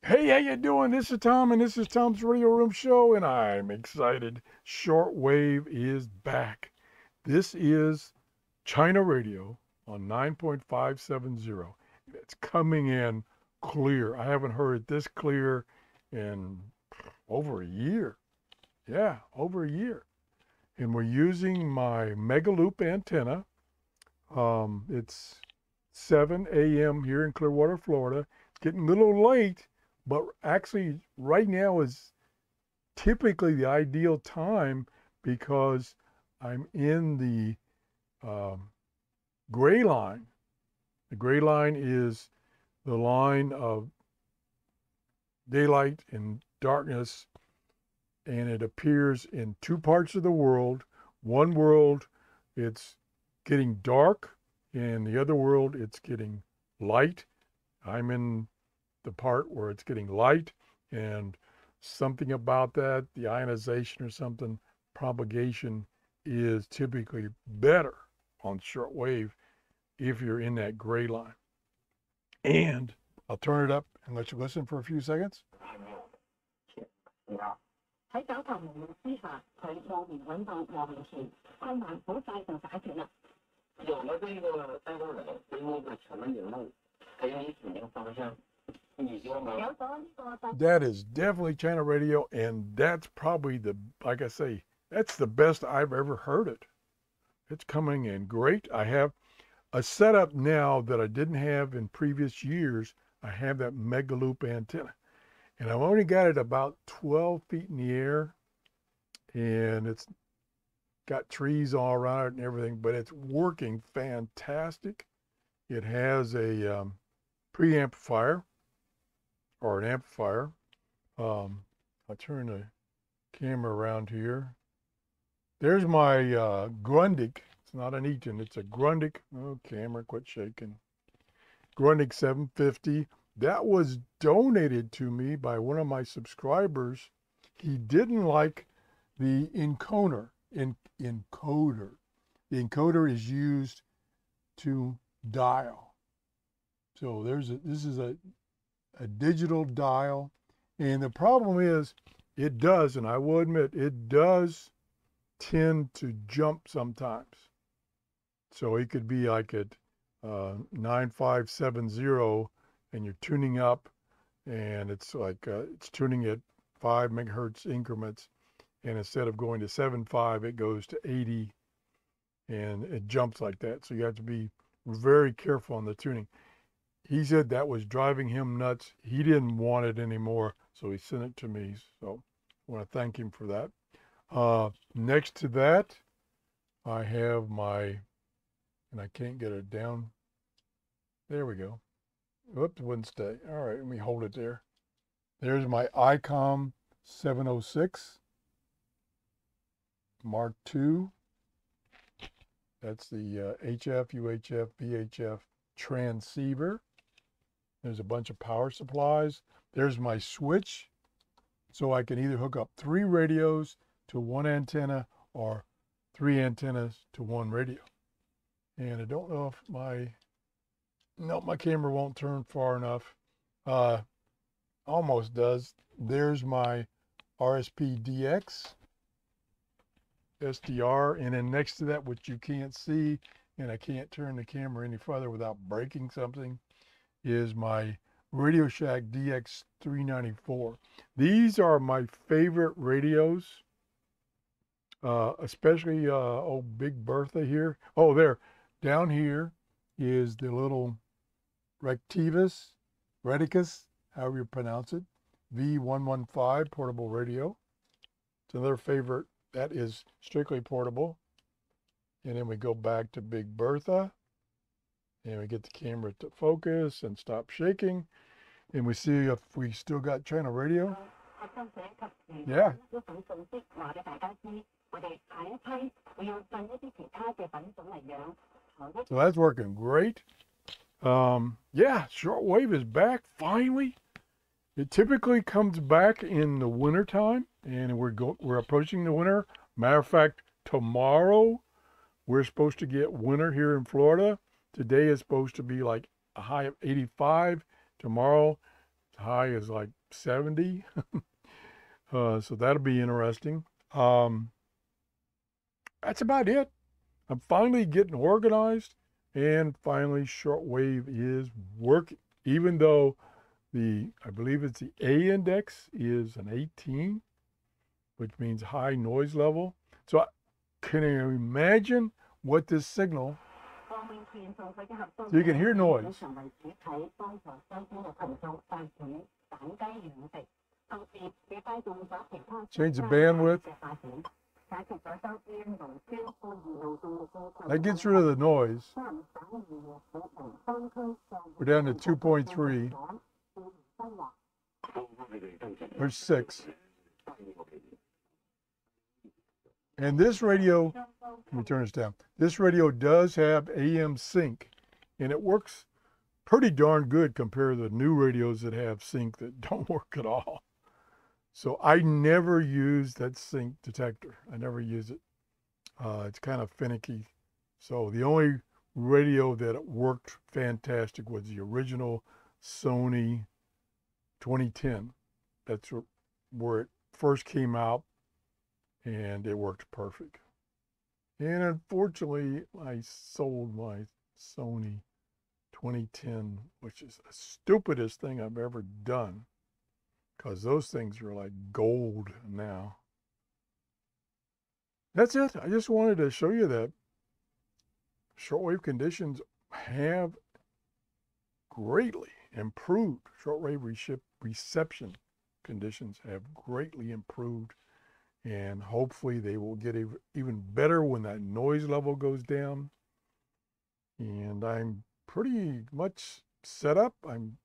Hey, how you doing? This is Tom, and this is Tom's Radio Room Show, and I'm excited. Shortwave is back. This is China Radio on 9.570. It's coming in clear. I haven't heard it this clear in over a year. Yeah, over a year. And we're using my Megaloop antenna. It's 7 a.m. here in Clearwater, Florida. It's getting a little late, but actually right now is typically the ideal time because I'm in the gray line. The gray line is the line of daylight and darkness, and it appears in two parts of the world. One world, it's getting dark, and the other world, it's getting light. I'm in the part where it's getting light, and something about that, the ionization or something, propagation is typically better on shortwave if you're in that gray line. And I'll turn it up and let you listen for a few seconds. That is definitely China Radio, and that's probably like I say, that's the best I've ever heard it. It's coming in great. I have a setup now that I didn't have in previous years. I have that Megaloop antenna, and I've only got it about 12 feet in the air, and it's got trees all around it and everything, but it's working fantastic. It has a preamplifier or an amplifier. I'll turn the camera around here. There's my Grundig. It's not an Eaton, it's a Grundig. Oh, camera, quit shaking. Grundig 750. That was donated to me by one of my subscribers. He didn't like the encoder. The encoder is used to dial. So this is a digital dial, and the problem is it does, and I will admit, it does tend to jump sometimes. So it could be like at 9570 and you're tuning up, and it's like it's tuning at 5 megahertz increments, and instead of going to 7.5 it goes to 80, and it jumps like that. So you have to be very careful on the tuning. He said that was driving him nuts. He didn't want it anymore, so he sent it to me. So I want to thank him for that. Next to that, I have my, and I can't get it down. There we go. Whoops, it wouldn't stay. All right, let me hold it there. There's my ICOM 706 Mark II. That's the HF, UHF, VHF transceiver. There's a bunch of power supplies. There's my switch, so I can either hook up 3 radios to 1 antenna or 3 antennas to 1 radio. And I don't know if my camera won't turn far enough. Almost does. There's my RSP-DX SDR, and then next to that, which you can't see, and I can't turn the camera any further without breaking something, is my Radio Shack DX394. These are my favorite radios, especially Big Bertha here. Oh, there, down here is the little Reticus, however you pronounce it, V115 portable radio. It's another favorite. That is strictly portable. And then we go back to Big Bertha, and we get the camera to focus and stop shaking, and we see if we still got China Radio. Yeah. So that's working great. Yeah, shortwave is back finally. It typically comes back in the winter time, and we're approaching the winter. Matter of fact, tomorrow We're supposed to get winter here in Florida. Today is supposed to be like a high of 85. Tomorrow, the high is like 70. So that'll be interesting. That's about it. I'm finally getting organized, and finally shortwave is working. Even though I believe it's the A index is an 18, which means high noise level. So can you imagine what this signal, so you can hear noise. Change the bandwidth. That gets rid of the noise. We're down to 2.3. There's 6. And this radio, let me turn this down. This radio does have AM sync, and it works pretty darn good compared to the new radios that have sync that don't work at all. So I never use that sync detector. I never use it. It's kind of finicky. So the only radio that worked fantastic was the original Sony 2010. That's where it first came out, and it worked perfect. And unfortunately, I sold my Sony 2010, which is the stupidest thing I've ever done, because those things are like gold now. That's it. I just wanted to show you that shortwave conditions have greatly improved. Shortwave reception conditions have greatly improved, and hopefully they will get even better when that noise level goes down. And I'm pretty much set up. I'm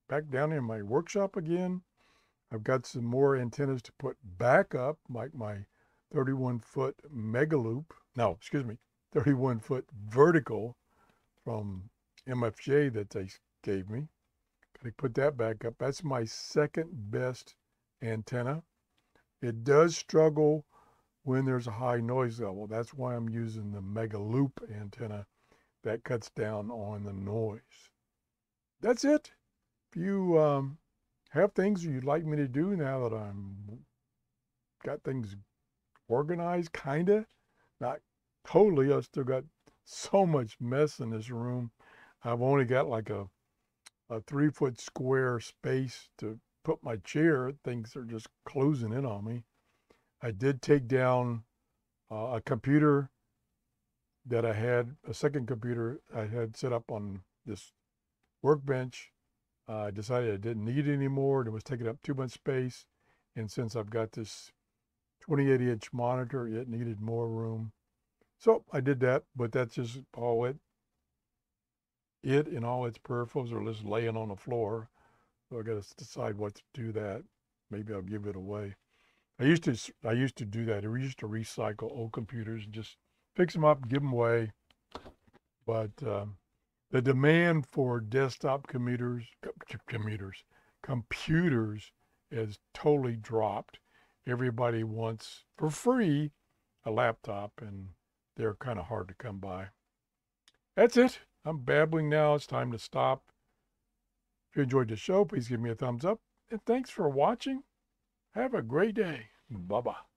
back down in my workshop again. I've got some more antennas to put back up, like my 31-foot mega loop. No, excuse me, 31-foot vertical from MFJ that they gave me. Got to put that back up. That's my second best antenna. It does struggle when there's a high noise level. That's why I'm using the mega loop antenna. That cuts down on the noise. That's it. If you have things you'd like me to do now that I'm got things organized, kinda, not totally. I've still got so much mess in this room. I've only got like a 3-foot square space to put my chair. Things are just closing in on me. I did take down a computer that I had, a second computer I had set up on this workbench. I decided I didn't need it anymore. It was taking up too much space. And since I've got this 28-inch monitor, it needed more room. So I did that, but that's just all it and all its peripherals are just laying on the floor. So I got to decide what to do that. Maybe I'll give it away. I used to do that. I used to recycle old computers and just fix them up, give them away. But the demand for desktop computers has totally dropped. Everybody wants, for free, a laptop, and they're kind of hard to come by. That's it. I'm babbling now. It's time to stop. If you enjoyed the show, please give me a thumbs up. And thanks for watching. Have a great day. Bye-bye.